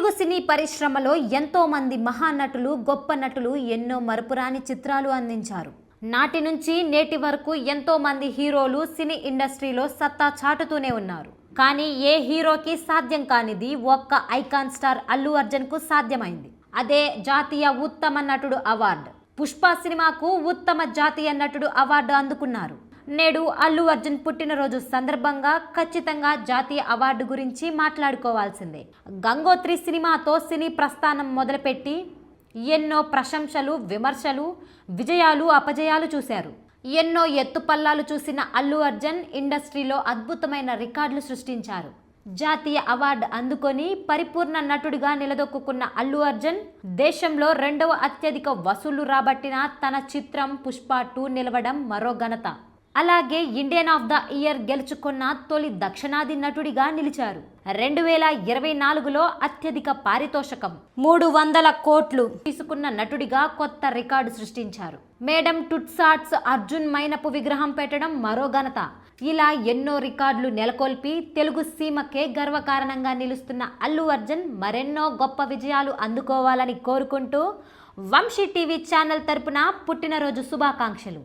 తెలుగు సినీ పరిశ్రమలో ఎంతో మంది మహానటులు, గొప్ప నటులు ఎన్నో మరపురాని చిత్రాలు అందించారు. నాటి నుంచి నేటి వరకు ఎంతో మంది హీరోలు సినీ ఇండస్ట్రీలో సత్తా చాటుతూనే ఉన్నారు. కానీ ఏ హీరోకి సాధ్యం కానిది ఒక్క ఐకాన్ స్టార్ అల్లు అర్జున్ కు సాధ్యమైంది. అదే జాతీయ ఉత్తమ నటుడు అవార్డు. పుష్ప సినిమాకు ఉత్తమ జాతీయ నటుడు అవార్డు అందుకున్నారు. నేడు అల్లు అర్జున్ పుట్టినరోజు సందర్భంగా ఖచ్చితంగా జాతీయ అవార్డు గురించి మాట్లాడుకోవాల్సిందే. గంగోత్రి సినిమాతో సినీ ప్రస్థానం మొదలుపెట్టి ఎన్నో ప్రశంసలు, విమర్శలు, విజయాలు, అపజయాలు చూశారు. ఎన్నో ఎత్తుపల్లాలు చూసిన అల్లు అర్జున్ ఇండస్ట్రీలో అద్భుతమైన రికార్డులు సృష్టించారు. జాతీయ అవార్డు అందుకొని పరిపూర్ణ నటుడిగా నిలదొక్కున్న అల్లు అర్జున్ దేశంలో 2వ అత్యధిక వసూళ్లు రాబట్టిన తన చిత్రం పుష్ప 2 నిలవడం మరో ఘనత. అలాగే ఇండియన్ ఆఫ్ ద ఇయర్ గెలుచుకున్న తొలి దక్షిణాది నటుడిగా నిలిచారు. 2024లో అత్యధిక పారితోషకం 300 కోట్లు తీసుకున్న నటుడిగా కొత్త రికార్డు సృష్టించారు. మేడం టుట్సాట్స్ అర్జున్ మైనపు విగ్రహం పెట్టడం మరో ఘనత. ఇలా ఎన్నో రికార్డులు నెలకొల్పి తెలుగు సీమకే గర్వకారణంగా నిలుస్తున్న అల్లు అర్జున్ మరెన్నో గొప్ప విజయాలు అందుకోవాలని కోరుకుంటూ వంశీ టీవీ ఛానల్ తరపున పుట్టినరోజు శుభాకాంక్షలు.